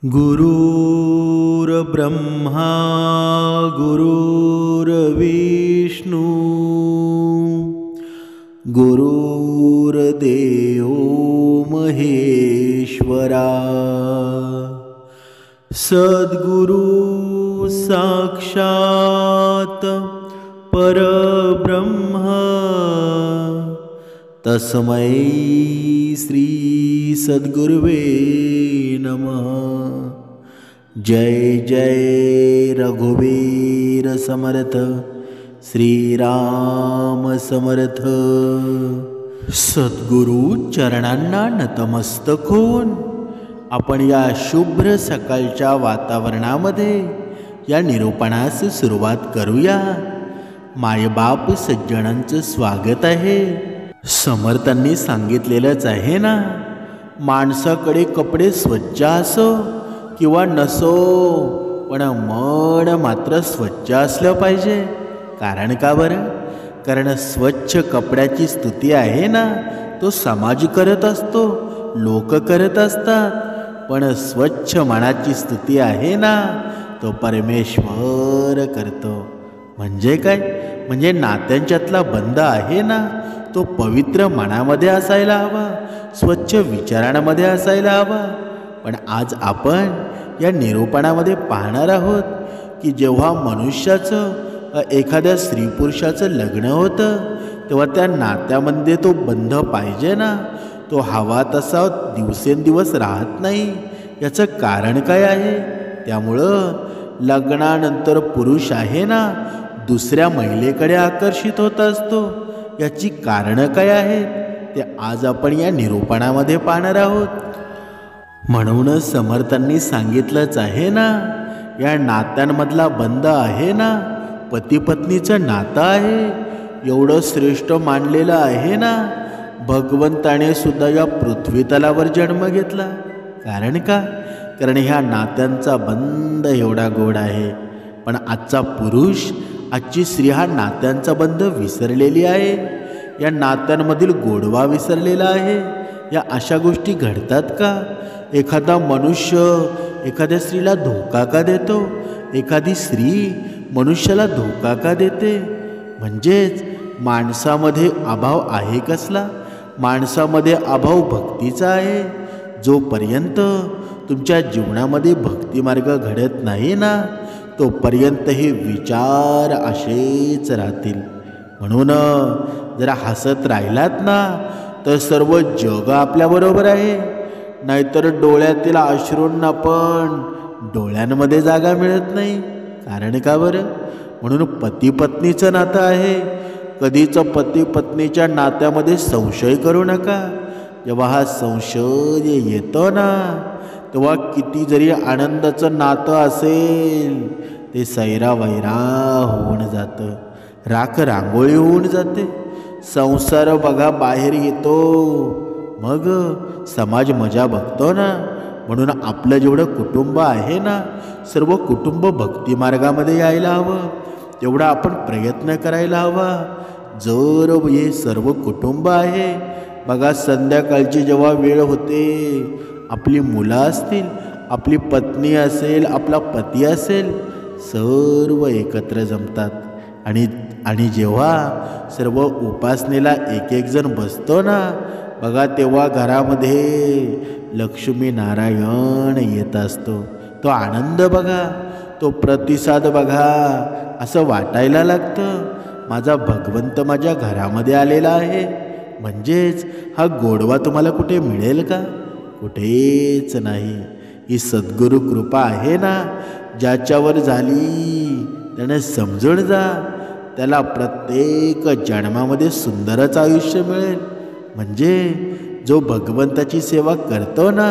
गुरुर्ब्रह्मा गुरुर्विष्णू गुरुर्देव महेश्वरा सद्गुरु साक्षात परब्रह्म तस्मै श्री सद्गुरुवे नमः। जय जय रघुवीर समर्थ श्रीराम समर्थ। सद्गुरु चरणांना नतमस्तक होऊन आपण या शुभ्र सकाळच्या वातावरणामध्ये या निरूपणास सुरुवात करूया। मायबाप सज्जनांचं स्वागत आहे। समर्थांनी सांगितलेलंच आहे ना, माणसाकडे कपडे स्वच्छ असो किंवा नसो, पण मन मात्र स्वच्छ असलं पाहिजे। कारण का बरं? कारण स्वच्छ कपड्याची स्तुती आहे ना, तो समाज करत असतो, लोक करत असतात, पण स्वच्छ मनाची स्तुती आहे ना, तो परमेश्वर करतो। म्हणजे काय? म्हणजे नात्यांच्यातला बंध आहे ना, तो पवित्र मनामध्ये असायला हवा, स्वच्छ विचारांमध्ये असायला हवा। पण आज आपण या निरूपणामध्ये पाहणार आहोत की जेव्हा मनुष्याचं एखाद्या स्त्री पुरुषाचं लग्न होतं, तेव्हा त्या नात्यामध्ये तो बंध पाहिजे ना, तो हवा तसा दिवसेंदिवस राहत नाही। याचं कारण काय आहे? त्यामुळं लग्नानंतर पुरुष आहे ना, दुसऱ्या महिलेकडे आकर्षित होत असतो। याची कारणं काय आहेत ते आज आपण या निरूपणामध्ये पाहणार आहोत। म्हणूनच समर्थांनी सांगितलंच आहे ना, या नात्यांमधला बंध आहे ना, पती पत्नीचं नातं आहे, एवढं श्रेष्ठ मानलेलं आहे ना। भगवंताने सुद्धा या पृथ्वी तलावर जन्म घेतला। कारण का? कारण ह्या नात्यांचा बंध एवढा गोड आहे। पण आजचा पुरुष, आजची स्त्री हा नात्यांचा बंध विसरलेली आहे, या नात्यांमधील गोडवा विसरलेला आहे। या अशा गोष्टी घडतात का? एखादा मनुष्य एखाद्या स्त्रीला धोका का देतो? एखादी स्त्री मनुष्याला धोका का देते? म्हणजेच माणसामध्ये अभाव आहे कसला? माणसामध्ये अभाव भक्तीचा आहे। जोपर्यंत तुमच्या जीवनामध्ये भक्तिमार्ग घडत नाही ना, तोपर्यंत हे विचार असेच राहतील। म्हणून जरा हसत राहिलात ना, तर सर्व जग आपल्याबरोबर आहे। नाहीतर डोळ्यातील अश्रूंना पण डोळ्यांमध्ये जागा मिळत नाही। कारण का बरं? म्हणून पती पत्नीचं नातं आहे। कधीच पती पत्नीच्या नात्यामध्ये संशय करू नका। जेव्हा हा संशय येतो ना, तेव्हा किती जरी आनंदाचं नातं असेल, ते सैरावैरा होऊन जातं, राख रांगोळी होऊन जाते। संसार बघा बाहेर येतो, मग समाज मजा बघतो ना। म्हणून आपलं जेवढं कुटुंब आहे ना, सर्व कुटुंब भक्तिमार्गामध्ये यायला हवं, तेवढा आपण प्रयत्न करायला हवा। जर हे सर्व कुटुंब आहे, बघा संध्याकाळची जेव्हा वेळ होते, आपली मुलं असतील, आपली पत्नी असेल, आपला पती असेल, सर्व एकत्र जमतात। आणि जेव्हा सर्व उपासनेला एक एक जण बसतो ना, बघा तेव्हा घरामध्ये लक्ष्मी नारायण येत असतो। तो आनंद बघा, तो प्रतिसाद बघा, असं वाटायला लागतं माझा भगवंत माझ्या घरामध्ये आलेला आहे। म्हणजेच हा गोडवा तुम्हाला कुठे मिळेल का? कुठेच नाही। ही सद्गुरु कृपा आहे ना, ज्याच्यावर झाली त्याने समजून जा, त्याला प्रत्येक जन्मामध्ये सुंदरच आयुष्य मिळेल। म्हणजे जो भगवंताची सेवा करतो ना,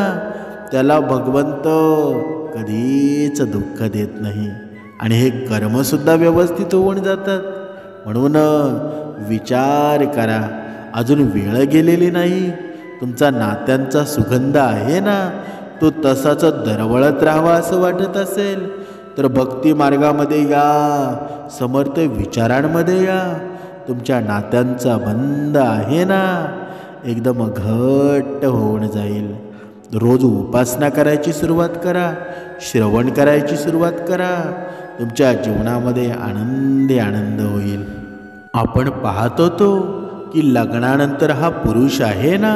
त्याला भगवंत कधीच दुःख देत नाही, आणि हे कर्मसुद्धा व्यवस्थित होऊन जातात। म्हणून विचार करा, अजून वेळ गेलेली नाही। तुमचा नात्यांचा सुगंध आहे ना, तो तसाच दरवळत राहावा असं वाटत असेल, तर भक्ती मार्गामध्ये या, समर्थ विचारांमध्ये या। तुमच्या नात्यांचा बंध आहे ना, एकदम घट्ट होऊन जाईल। रोज उपासना करायची सुरुवात करा, श्रवण करायची सुरुवात करा. तुमच्या जीवनामध्ये आनंदी आनंद होईल. आपण पाहत होतो की लग्नानंतर हा पुरुष आहे ना,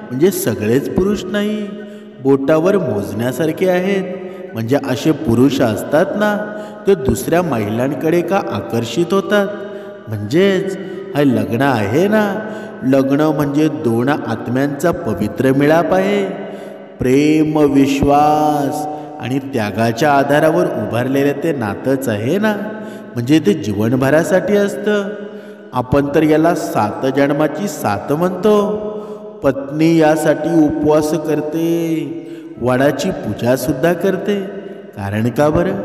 म्हणजे सगळेच पुरुष नाही, बोटावर मोजण्यासारखे आहेत. म्हणजे असे पुरुष असतात ना, ते दुसऱ्या महिलांकडे का आकर्षित होतात. म्हणजेच हा लग्न आहे ना, लग्न म्हणजे दोन आत्म्यांचा पवित्र मिळाप आहे. प्रेम, विश्वास आणि त्यागाच्या आधारावर उभारलेलं ते नातंच आहे ना, म्हणजे ते जीवनभरासाठी असतं. आपण तर याला 7 जन्माची साथ म्हणतो. पत्नी यासाठी उपवास करते, वडाची पूजासुद्धा करते. कारण का बरं?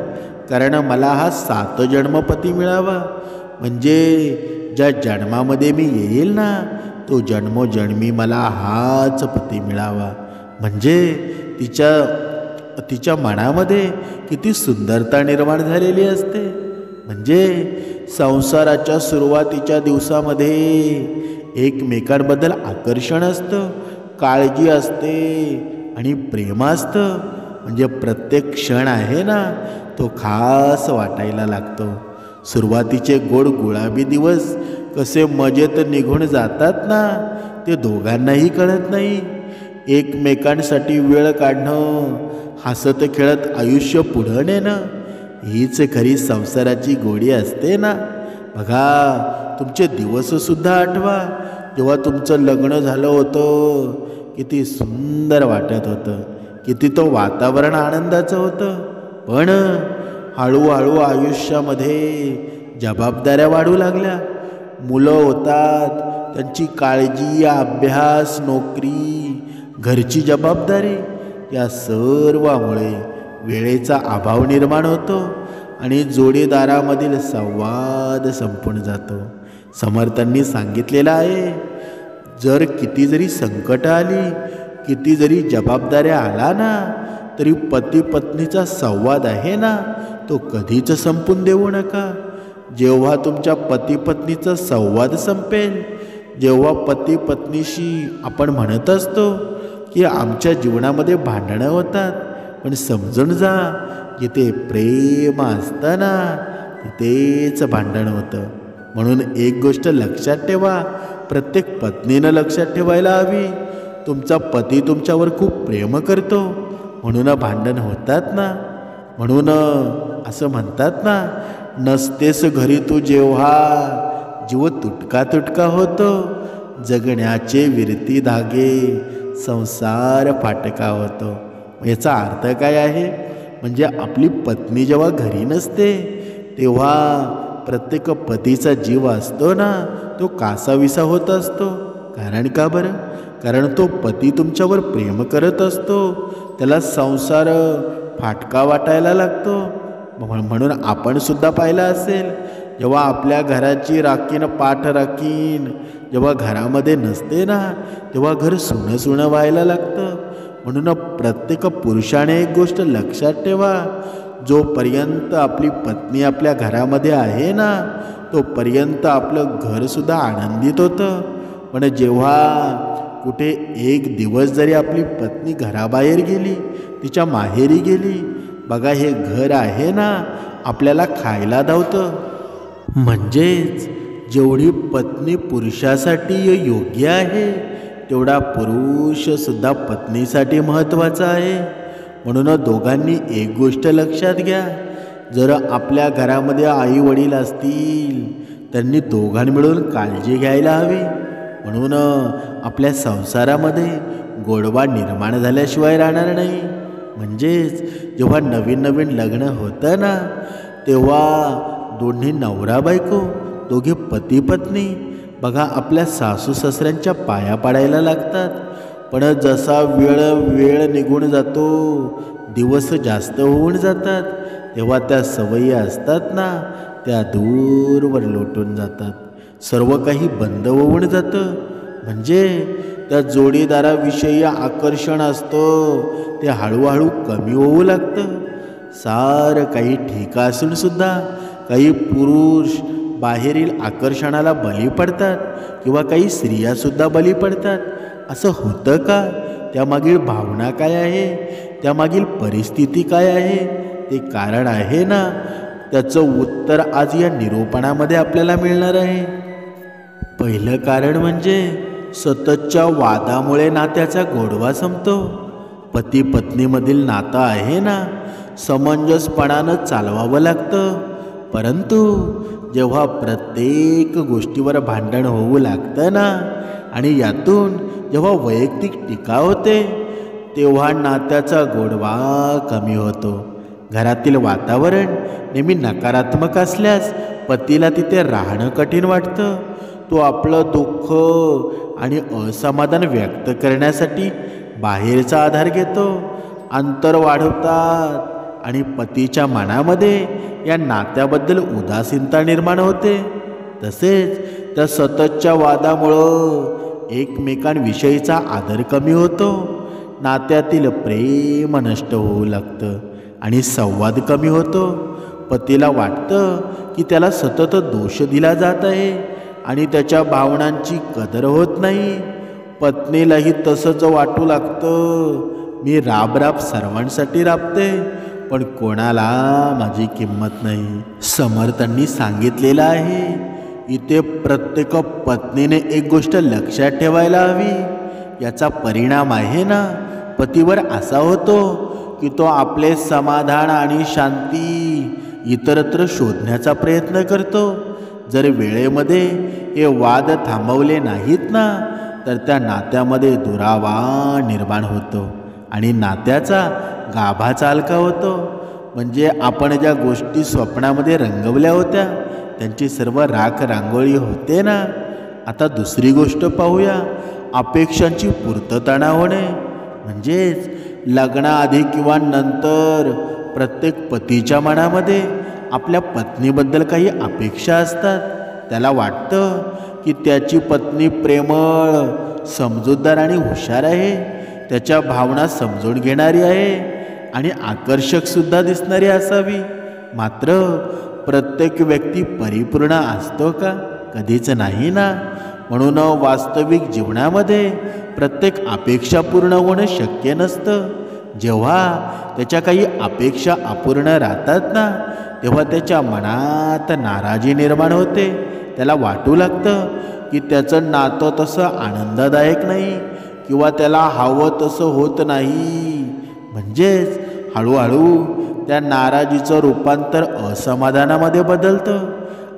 कारण मला हा 7 जन्मपती मिळावा. म्हणजे ज्या जन्मामध्ये मी येईल ना, तो जन्मोजन्मी मला हाच पती मिळावा. म्हणजे तिच्या मनामध्ये किती सुंदरता निर्माण झालेली असते. म्हणजे संसाराच्या सुरुवातीच्या दिवसामध्ये एकमेकांबद्दल आकर्षण असतं, काळजी असते आणि प्रेम असतं. म्हणजे प्रत्येक क्षण आहे ना, तो खास वाटायला लागतो. सुरुवातीचे गोड गुलाबी दिवस कसे मजेत निघून जातात ना, ते दोघांनाही कळत नाही. एकमेकांसाठी वेळ काढणं, हसत खेळत आयुष्य पुढं नेणं, हीच खरी संसाराची गोडी असते ना. बघा, तुमचे दिवससुद्धा आठवा, जेव्हा तुमचं लग्न झालं होतं. किती सुंदर वाटत होतं, किती तो वातावरण आनंदाचं होतं. पण हळूहळू आयुष्यामध्ये जबाबदाऱ्या वाढू लागल्या. मुलं होतात, त्यांची काळजी, अभ्यास, नोकरी, घरची जबाबदारी, या सर्वामुळे वेळेचा अभाव निर्माण होतो आणि जोडीदारामधील संवाद संपून जातो. समर्थांनी सांगितलेलं आहे, जर किती जरी संकट आली, किती जरी जबाबदाऱ्या आला ना, तरी पती पत्नीचा संवाद आहे ना, तो कधीच संपून देऊ नका. जेव्हा तुमच्या पती पत्नीचा संवाद संपेल, जेव्हा पती पत्नीशी आपण म्हणत असतो की आमच्या जीवनामध्ये भांडणं होतात, पण समजून जा, जिथे प्रेम असतं ना, तिथेच भांडण होतं. म्हणून एक गोष्ट लक्षात ठेवा, प्रत्येक पत्नीनं लक्षात ठेवायला हवी, तुमचा पती तुमच्यावर खूप प्रेम करतो, म्हणून भांडण होतात ना. म्हणून असं म्हणतात ना, नसतेस घरी तू जेव्हा, जीव तुटका तुटका होतो, जगण्याचे विरती धागे, संसार फाटका होतो. याचा अर्थ काय आहे? म्हणजे आपली पत्नी जेव्हा घरी नसते, तेव्हा प्रत्येक पतीचा जीव असतो ना, तो कासाविसा होत असतो. कारण का बरं? कारण तो पती तुमच्यावर प्रेम करत असतो, त्याला संसार फाटका वाटायला लागतो. म्हणून आपण सुद्धा पाहिलं असेल, जेव्हा आपल्या घराची राखीन पाठ राखीन जेव्हा घरामध्ये नसते ना, तेव्हा घर सुनं सुनं व्हायला लागतं. म्हणून प्रत्येक पुरुषाने एक गोष्ट लक्षात ठेवा, जोपर्यंत आपली पत्नी आपल्या घरामध्ये आहे ना, तोपर्यंत आपलं घरसुद्धा आनंदित होतं. पण जेव्हा कुठे एक दिवस जरी आपली पत्नी घराबाहेर गेली, तिच्या माहेरी गेली, बघा हे घर आहे ना, आपल्याला खायला धावतं. म्हणजेच जेवढी पत्नी पुरुषासाठी योग्य आहे, तेवढा पुरुषसुद्धा पत्नीसाठी महत्त्वाचा आहे. म्हणून दोघांनी एक गोष्ट लक्षात घ्या, जर आपल्या घरामध्ये आई वडील असतील, त्यांनी दोघांनी मिळून काळजी घ्यायला हवी. म्हणून आपल्या संसारामध्ये गोडवा निर्माण झाल्याशिवाय राहणार नाही. म्हणजेच जेव्हा नवीन नवीन लग्न होतं ना, तेव्हा दोन्ही नवरा बायको, दोघे पती पत्नी, बघा आपल्या सासू सासऱ्यांच्या पाया पाडायला लागतात. पण जसा वेळ निघून जातो, दिवस जास्त होऊन जातात, तेव्हा त्या सवयी असतात ना, त्या दूरवर लोटून जातात. सर्व काही बंद होऊन जातं. म्हणजे त्या जोडीदाराविषयी आकर्षण असतं, ते हळूहळू कमी होऊ लागतं. सारं काही ठीक असूनसुद्धा काही पुरुष बाहेरील आकर्षणाला बळी पडतात, किंवा काही स्त्रियासुद्धा बळी पडतात. असं होतं का? त्यामागील भावना काय आहे, त्यामागील परिस्थिती काय आहे, ते कारण आहे ना, त्याचं उत्तर आज या निरूपणामध्ये आपल्याला मिळणार आहे. पहिलं कारण म्हणजे सततच्या वादामुळे नात्याचा गोडवा संपतो. पती पत्नीमधील नातं आहे ना, समंजसपणानं चालवावं लागतं. परंतु जेव्हा प्रत्येक गोष्टीवर भांडण होऊ लागतं ना, आणि यातून जेव्हा वैयक्तिक टीका होते, तेव्हा नात्याचा गोडवा कमी होतो. घरातील वातावरण नेहमी नकारात्मक असल्यास पतीला तिथे राहणं कठीण वाटतं. तो आपलं दुःख आणि असमाधान व्यक्त करण्यासाठी बाहेरचा आधार घेतो. अंतर वाढवतात आणि पतीच्या मनामध्ये या नात्याबद्दल उदासीनता निर्माण होते. तसेच त्या सततच्या वादामुळं एकमेकांविषयीचा आदर कमी होतो. नात्यातील प्रेम नष्ट होऊ लागतं आणि संवाद कमी होतो. पतीला वाटतं की त्याला सतत दोष दिला जात आहे आणि त्याच्या भावनांची कदर होत नाही. पत्नीलाही तसंच वाटू लागतं, मी राब सर्वांसाठी राबते, पण कोणाला माझी किंमत नाही. समर्थांनी सांगितलेलं आहे, इथे प्रत्येक पत्नीने एक गोष्ट लक्षात ठेवायला हवी. याचा परिणाम आहे ना, पतीवर असा होतो की तो आपले समाधान आणि शांती इतरत्र शोधण्याचा प्रयत्न करतो. जर वेळेमध्ये हे वाद थांबवले नाहीत ना, तर त्या नात्यामध्ये दुरावा निर्माण होतो आणि नात्याचा गाभा हलका होतो. म्हणजे आपण ज्या गोष्टी स्वप्नामध्ये रंगवल्या होत्या त्यांची सर्व राख रांगोळी होते ना. आता दुसरी गोष्ट पाहूया, अपेक्षांची पूर्तता न होणे. म्हणजेच लग्नाआधी किंवा नंतर प्रत्येक पतीच्या मनामध्ये आपल्या पत्नीबद्दल काही अपेक्षा असतात. त्याला वाटतं की त्याची पत्नी प्रेमळ, समजूतदार आणि हुशार आहे, त्याच्या भावना समजून घेणारी आहे आणि आकर्षकसुद्धा दिसणारी असावी. मात्र प्रत्येक व्यक्ती परिपूर्ण असतो का? कधीच नाही ना. म्हणून वास्तविक जीवनामध्ये प्रत्येक अपेक्षा पूर्ण होणं शक्य नसतं. जेव्हा त्याच्या काही अपेक्षा अपूर्ण राहतात ना, तेव्हा त्याच्या मनात नाराजी निर्माण होते. त्याला वाटू लागतं की त्याचं नातं तसं आनंददायक नाही किंवा त्याला हवं तसं होत नाही. म्हणजेच हळूहळू त्या नाराजीचं रूपांतर असमाधानामध्ये बदलतं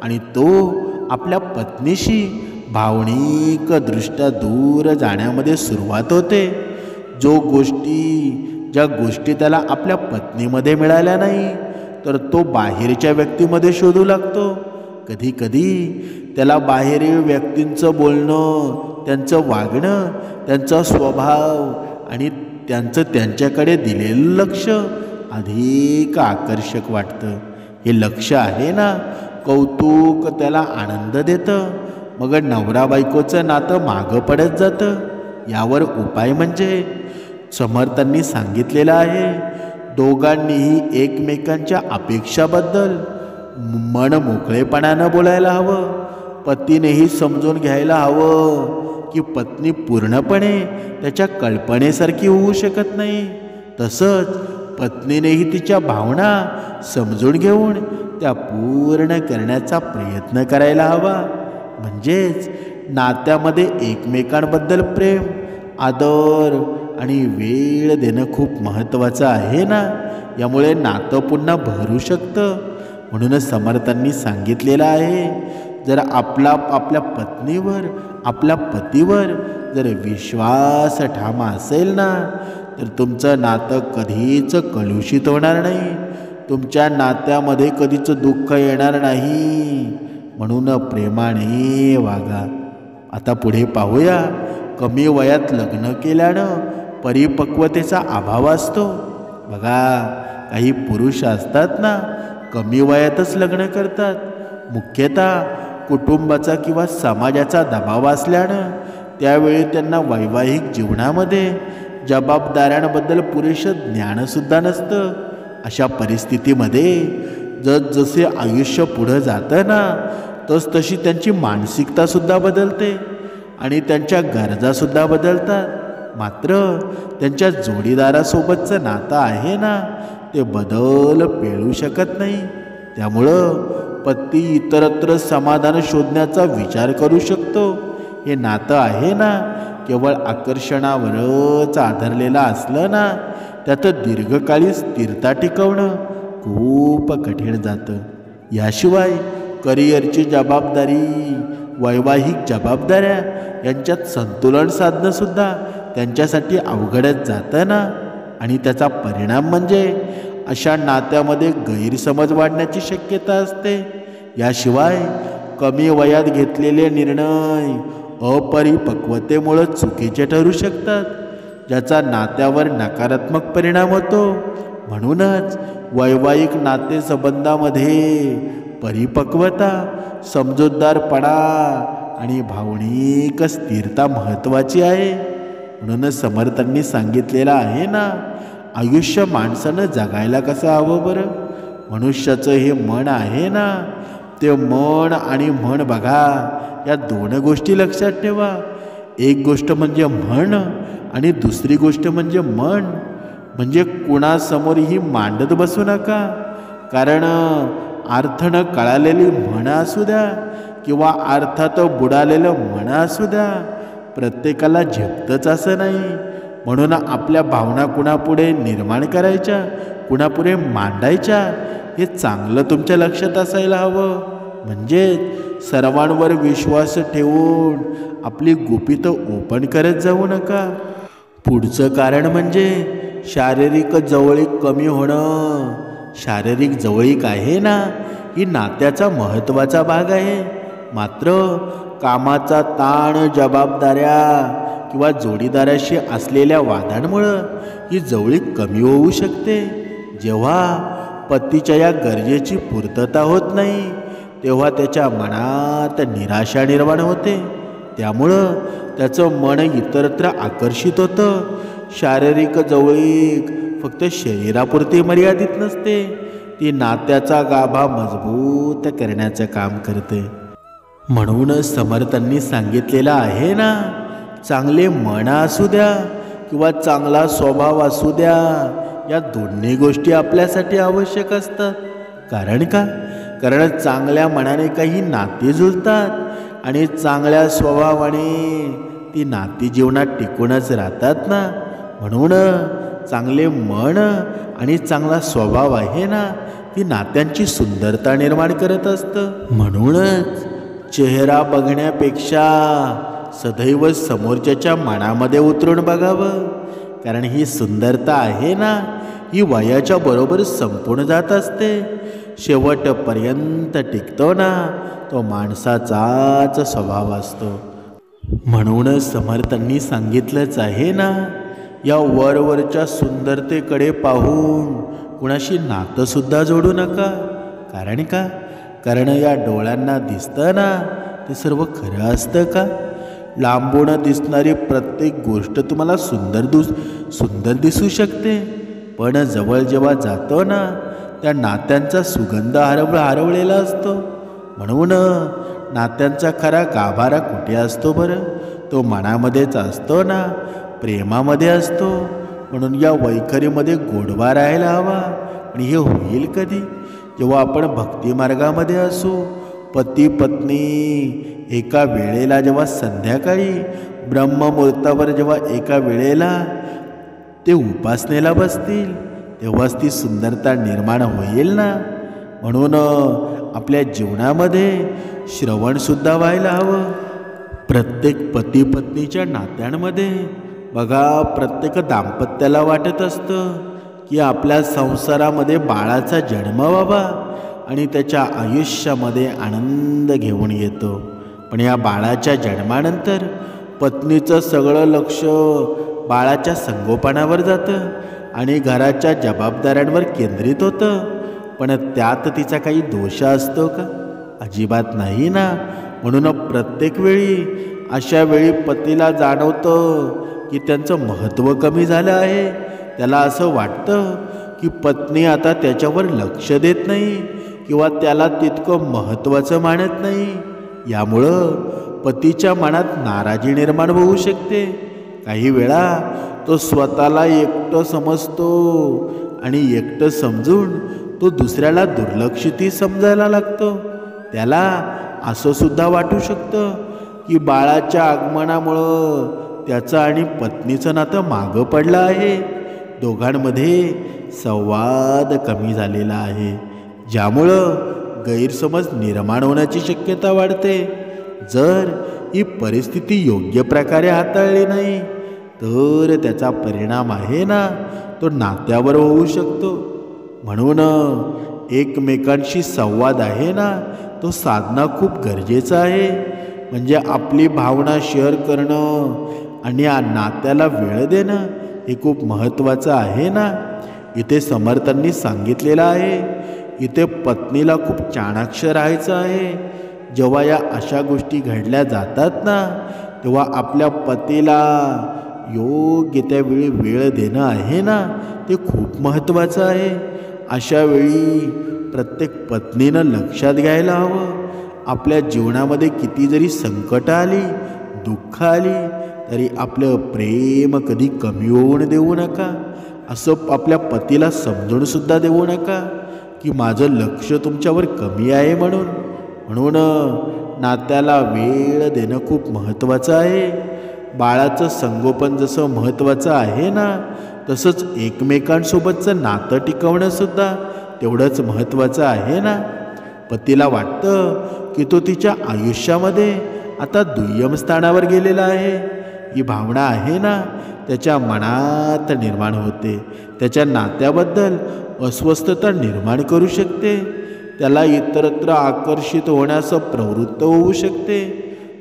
आणि तो आपल्या पत्नीशी भावनिकदृष्ट्या दूर जाण्यामध्ये सुरुवात होते. ज्या गोष्टी त्याला आपल्या पत्नीमध्ये मिळाल्या नाही, तर तो बाहेरच्या व्यक्तीमध्ये शोधू लागतो. कधीकधी त्याला बाहेरील व्यक्तींचं बोलणं, त्यांचं वागणं, त्यांचा स्वभाव आणि त्यांच्याकडे दिलेलं लक्ष अधिक आकर्षक वाटतं. हे लक्ष आहे ना, कौतुक त्याला आनंद देतं. मग नवरा बायकोचं नातं मागं पडत जातं. यावर उपाय म्हणजे समर्थांनी सांगितलेलं आहे, दोघांनीही एकमेकांच्या अपेक्षाबद्दल मन मोकळेपणानं बोलायला हवं. पतीनेही समजून घ्यायला हवं की पत्नी पूर्णपणे त्याच्या कल्पनेसारखी होऊ शकत नाही. तसंच पत्नीनेही तिच्या भावना समजून घेऊन त्या पूर्ण करण्याचा प्रयत्न करायला हवा. म्हणजेच नात्यामध्ये एकमेकांबद्दल प्रेम, आदर आणि वेळ देणं खूप महत्त्वाचं आहे ना. यामुळे नातं पुन्हा भरू शकतं. म्हणूनच समर्थांनी सांगितलेलं आहे, जर आपल्या पत्नीवर, आपल्या पतीवर जर विश्वास ठाम असेल ना, तर तुमचं नातं कधीच कलुषित होणार नाही. तुमच्या नात्यामध्ये कधीच दुःख येणार नाही. म्हणून प्रेमाने वागा. आता पुढे पाहूया, कमी वयात लग्न केल्यानं परिपक्वतेचा अभाव असतो. बघा, काही पुरुष असतात ना, कमी वयातच लग्न करतात. मुख्यतः कुटुंबाचा किंवा समाजाचा दबाव असल्यानं त्यावेळी त्यांना वैवाहिक जीवनामध्ये जबाबदाऱ्यांबद्दल पुरेसं ज्ञानसुद्धा नसतं. अशा परिस्थितीमध्ये जसजसे आयुष्य पुढं जातं ना, तशी त्यांची मानसिकतासुद्धा बदलते आणि त्यांच्या गरजासुद्धा बदलतात. मात्र त्यांच्या जोडीदारासोबतचं नातं आहे ना, ते बदल पेळू शकत नाही. त्यामुळं पती इतरत्र समाधान शोधण्याचा विचार करू शकतो. हे नातं आहे ना, केवळ आकर्षणावरच आधारलेलं असलं ना, त्यात दीर्घकाळी स्थिरता टिकवणं खूप कठीण जातं. याशिवाय करिअरची जबाबदारी, वैवाहिक जबाबदाऱ्या यांच्यात संतुलन साधणंसुद्धा त्यांच्यासाठी अवघडच जातं ना. आणि त्याचा परिणाम म्हणजे अशा नात्यामध्ये गैरसमज वाढण्याची शक्यता असते. याशिवाय कमी वयात घेतलेले निर्णय अपरिपक्वतेमुळे चुकीचे ठरू शकतात, ज्याचा नात्यावर नकारात्मक परिणाम होतो. म्हणूनच वैवाहिक नातेसंबंधामध्ये परिपक्वता, समजूतदारपणा आणि भावनिक स्थिरता महत्त्वाची आहे. म्हणूनच समर्थांनी सांगितलेलं आहे ना, आयुष्य माणसानं जगायला कसं हवं बरं. मनुष्याचं हे मन आहे ना, ते मन आणि म्हण बघा, या दोन गोष्टी लक्षात ठेवा. एक गोष्ट म्हणजे म्हण आणि दुसरी गोष्ट म्हणजे मन. म्हणजे कुणासमोरही मांडत बसू नका. कारण अर्थानं कळालेली म्हण असू द्या किंवा अर्थात बुडालेलं म्हण असू द्या, प्रत्येकाला झेपतंच असं नाही. म्हणून आपल्या भावना कुणापुढे निर्माण करायच्या, कुणापुढे मांडायच्या, हे चांगलं तुमच्या लक्षात असायला हवं. म्हणजेच सर्वांवर विश्वास ठेवून आपली गुपितं ओपन करत जाऊ नका. पुढचं कारण म्हणजे शारीरिक जवळीक कमी होणं. शारीरिक जवळीक आहे ना, ही नात्याचा महत्त्वाचा भाग आहे. मात्र कामाचा ताण, जबाबदाऱ्या किंवा जोडीदाराशी असलेल्या वादांमुळं ही जवळीक कमी होऊ शकते. जेव्हा पतीच्या या गरजेची पूर्तता होत नाही, तेव्हा त्याच्या मनात निराशा निर्माण होते. त्यामुळं त्याचं मन इतरत्र आकर्षित होतं. शारीरिक जवळीक फक्त शरीरापुरती मर्यादित नसते, ती नात्याचा गाभा मजबूत करण्याचं काम करते. म्हणूनच समर्थांनी सांगितलेलं आहे ना, चांगले मन असू द्या किंवा चांगला स्वभाव असू द्या, या दोन्ही गोष्टी आपल्यासाठी आवश्यक असतात. कारण का? कारण चांगल्या मनाने काही नाती जुळतात आणि चांगल्या स्वभावाने ती नाती जीवनात टिकूनच राहतात ना. म्हणून चांगले मन आणि चांगला स्वभाव आहे ना, ती नात्यांची सुंदरता निर्माण करत असतं. म्हणूनच चेहरा बघण्यापेक्षा सदैव समोरच्याच्या मनामध्ये उतरून बघावं. कारण ही सुंदरता आहे ना, ही वयाच्या बरोबर संपून जात असते. शेवटपर्यंत टिकतो ना, तो माणसाचाच स्वभाव असतो. म्हणूनच समर्थांनी सांगितलंच आहे ना, या वरवरच्या सुंदरतेकडे पाहून कुणाशी नातंसुद्धा जोडू नका. कारण का? कारण या डोळ्यांना दिसतं ना, ते सर्व खरं असतं का? लांबून दिसणारी प्रत्येक गोष्ट तुम्हाला सुंदर दिसू शकते, पण जवळ जेव्हा जातो ना, त्या नात्यांचा सुगंध हरवलेला असतो. म्हणून नात्यांचा खरा गाभारा कुठे असतो बरं? तो मनामध्येच असतो ना, प्रेमामध्ये असतो. म्हणून या वैखरीमध्ये गोडवा राहायला हवा. आणि हे होईल कधी? जेव्हा आपण भक्तिमार्गामध्ये असू. पती पत्नी एका वेळेला जेव्हा संध्याकाळी ब्रह्ममुहूर्तावर जेव्हा एका वेळेला ते उपासनेला बसतील, तेव्हाच ती सुंदरता निर्माण होईल ना. म्हणून आपल्या जीवनामध्ये श्रवणसुद्धा व्हायला हवं. प्रत्येक पती पत्नीच्या नात्यांमध्ये बघा, प्रत्येक दाम्पत्याला वाटत असतं की आपल्या संसारामध्ये बाळाचा जन्म व्हावा आणि त्याच्या आयुष्यामध्ये आनंद घेऊन येतो. पण या बाळाच्या जन्मानंतर पत्नीचं सगळं लक्ष बाळाच्या संगोपनावर जातं आणि घराच्या जबाबदाऱ्यांवर केंद्रित होतं. पण त्यात तिचा काही दोष असतो का? अजिबात नाही ना. म्हणून प्रत्येक वेळी अशा वेळी पतीला जाणवतं की त्यांचं महत्त्व कमी झालं आहे. त्याला असं वाटतं की पत्नी आता त्याच्यावर लक्ष देत नाही किंवा त्याला तितकं महत्त्वाचं मानत नाही. यामुळं पतीच्या मनात नाराजी निर्माण होऊ शकते. काही वेळा तो स्वतःला एकटं समजतो आणि एकटं समजून तो दुसऱ्याला दुर्लक्षितही समजायला लागतो. त्याला असं सुद्धा वाटू शकतं की बाळाच्या आगमनामुळं त्याचं आणि पत्नीचं नातं मागं पडलं आहे. दोघांमध्ये संवाद कमी झालेला आहे, ज्यामुळं गैरसमज निर्माण होण्याची शक्यता वाढते. जर ही परिस्थिती योग्य प्रकारे हाताळली नाही तर त्याचा परिणाम आहे ना, तो नात्यावर होऊ शकतो. म्हणून एकमेकांशी संवाद आहे ना, तो साधणं खूप गरजेचं आहे. म्हणजे आपली भावना शेअर करणं आणि नात्याला वेळ देणं हे खूप महत्त्वाचं आहे ना. इथे समर्थांनी सांगितलेलं आहे, इथे पत्नीला खूप चाणाक्ष राहायचं आहे. जेव्हा या अशा गोष्टी घडल्या जातात ना, तेव्हा आपल्या पतीला योग्य त्यावेळी वेळ देणं आहे ना, ते खूप महत्त्वाचं आहे. अशा वेळी प्रत्येक पत्नीनं लक्षात घ्यायला हवं, आपल्या जीवनामध्ये किती जरी संकट आली, दुःख आली, तरी आपलं प्रेम कधी कमी होऊन देऊ नका. असं आपल्या पतीला समजूनसुद्धा देऊ नका की माझं लक्ष तुमच्यावर कमी आहे म्हणून. नात्याला वेळ देणं खूप महत्त्वाचं आहे. बाळाचं संगोपन जसं महत्त्वाचं आहे ना, तसंच एकमेकांसोबतचं नातं टिकवणंसुद्धा तेवढंच महत्त्वाचं आहे ना. पतीला वाटतं की तो तिच्या आयुष्यामध्ये आता दुय्यम स्थानावर गेलेला आहे. ही भावना आहे ना, त्याच्या मनात निर्माण होते, त्याच्या नात्याबद्दल अस्वस्थता निर्माण करू शकते, त्याला इतरत्र आकर्षित होण्यास प्रवृत्त होऊ शकते.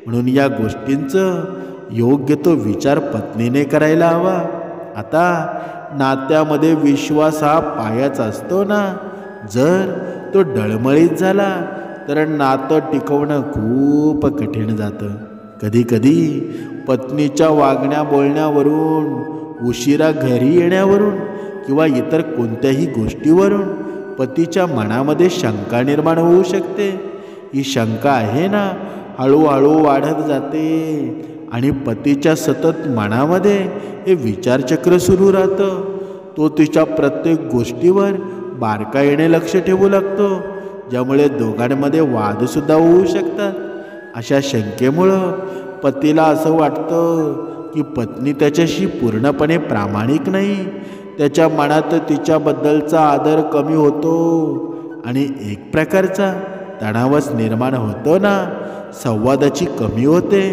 म्हणून या गोष्टींचं योग्य तो विचार पत्नीने करायला हवा. आता नात्यामध्ये विश्वास हा पायाच असतो ना. जर तो डळमळीत झाला तर नातं टिकवणं खूप कठीण जातं. कधीकधी पत्नीच्या वागण्या बोलण्यावरून, उशिरा घरी येण्यावरून किंवा इतर कोणत्याही गोष्टीवरून पतीच्या मनामध्ये शंका निर्माण होऊ शकते. ही शंका आहे ना, हळूहळू वाढत जाते आणि पतीच्या सतत मनामध्ये हे विचारचक्र सुरू राहतं. तो तिच्या प्रत्येक गोष्टीवर बारकाईने लक्ष ठेवू लागतो, ज्यामुळे दोघांमध्ये वादसुद्धा होऊ शकतात. अशा शंकेमुळं पतीला असं वाटतं की पत्नी त्याच्याशी पूर्णपणे प्रामाणिक नाही. त्याच्या मनात तिच्याबद्दलचा आदर कमी होतो आणि एक प्रकारचा तणावच निर्माण होतो ना. संवादाची कमी होते,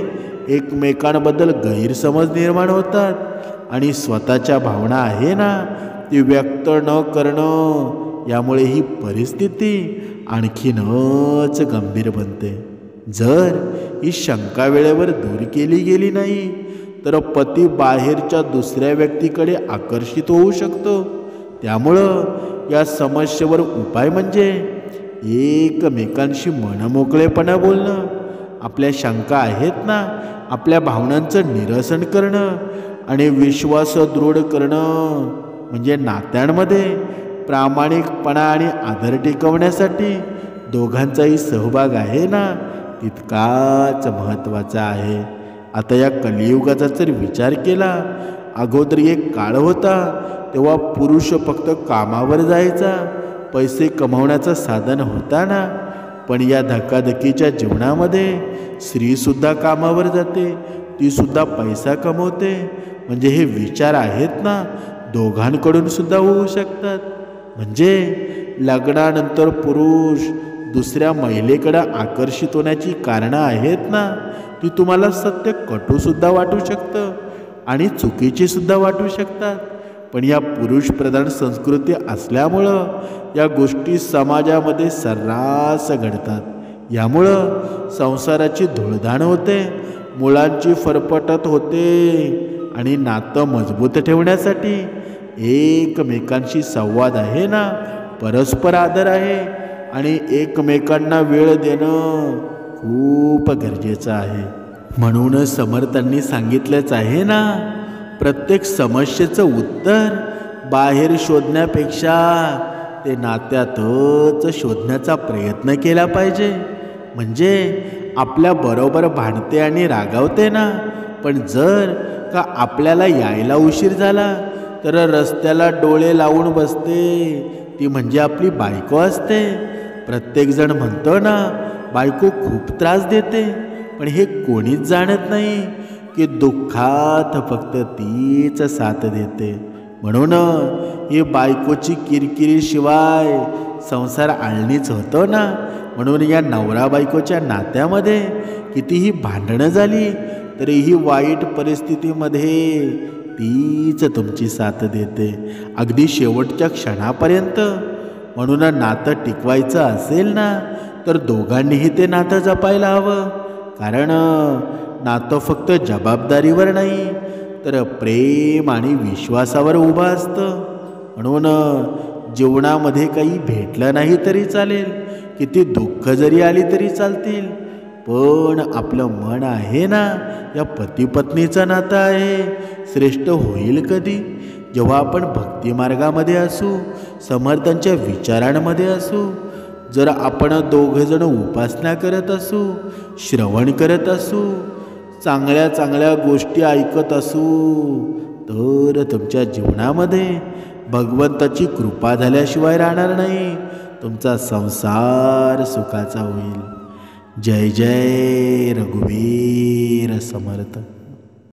एकमेकांबद्दल गैरसमज निर्माण होतात आणि स्वतःच्या भावना आहे ना, ती व्यक्त न करणं, यामुळे ही परिस्थिती आणखीनच गंभीर बनते. जर ही शंका वेळेवर दूर केली गेली नाही तर पती बाहेरच्या दुसऱ्या व्यक्तीकडे आकर्षित होऊ शकतो. त्यामुळं या समस्येवर उपाय म्हणजे एकमेकांशी मनमोकळेपणा बोलणं, आपल्या शंका आहेत ना, आपल्या भावनांचं निरसन करणं आणि विश्वास दृढ करणं. म्हणजे नात्यांमध्ये प्रामाणिकपणा आणि आदर टिकवण्यासाठी दोघांचाही सहभाग आहे ना, तितकाच महत्त्वाचा आहे. आता या कलियुगाचा जर विचार केला, अगोदर एक काळ होता तेव्हा पुरुष फक्त कामावर जायचा, पैसे कमवण्याचं साधन होता ना. पण या धकाधकीच्या जीवनामध्ये स्त्रीसुद्धा कामावर जाते, तीसुद्धा पैसा कमवते. म्हणजे हे विचार आहेत ना, दोघांकडून सुद्धा होऊ शकतात. म्हणजे लग्नानंतर पुरुष दुसऱ्या महिलेकडे आकर्षित होण्याची कारणं आहेत ना, ती तुम्हाला सत्य कटूसुद्धा वाटू शकतं आणि चुकीचीसुद्धा वाटू शकतात. पण या पुरुषप्रधान संस्कृती असल्यामुळं या गोष्टी समाजामध्ये सर्रास घडतात. यामुळं संसाराची धुळधाण होते, मुलांची फरफटत होते आणि नातं मजबूत ठेवण्यासाठी एकमेकांशी संवाद आहे ना, परस्पर आदर आहे आणि एकमेकांना वेळ देणं खूप गरजेचं आहे. म्हणून समर्थांनी सांगितलंच आहे ना, प्रत्येक समस्येचं उत्तर बाहेर शोधण्यापेक्षा ते नात्यातच शोधण्याचा प्रयत्न केला पाहिजे. म्हणजे आपल्या बरोबर भांडते आणि रागावते ना, पण जर का आपल्याला यायला उशीर झाला तर रस्त्याला डोळे लावून बसते ती म्हणजे आपली बायको असते. प्रत्येकजण म्हणतो ना बायको खूप त्रास देते, पण हे कोणीच जाणत नाही की दुःखात फक्त तीच साथ देते. म्हणून ही बायकोची किरकिरीशिवाय संसार आळणीच होतो ना. म्हणून या नवरा बायकोच्या नात्यामध्ये कितीही भांडणं झाली तरीही वाईट परिस्थितीमध्ये तीच तुमची साथ देते अगदी शेवटच्या क्षणापर्यंत. म्हणून नातं टिकवायचं असेल ना तर दोघांनीही ते नातं जपायला हवं. कारण नातं फक्त जबाबदारीवर नाही तर प्रेम आणि विश्वासावर उभं असतं. म्हणून जीवनामध्ये काही भेटलं नाही तरी चालेल, किती दुःख जरी आली तरी चालतील, पण आपलं मन आहे ना या पतीपत्नीचं नातं आहे. श्रेष्ठ होईल कधी? जेव्हा आपण भक्तिमार्गामध्ये असू, समर्थांच्या विचारांमध्ये असू. जर आपण दोघंजण उपासना करत असू, श्रवण करत असू, चांगल्या चांगल्या गोष्टी ऐकत असू, तर तुमच्या जीवनामध्ये भगवंताची कृपा झाल्याशिवाय राहणार नाही. तुमचा संसार सुखाचा होईल. जय जय रघुवीर समर्थ.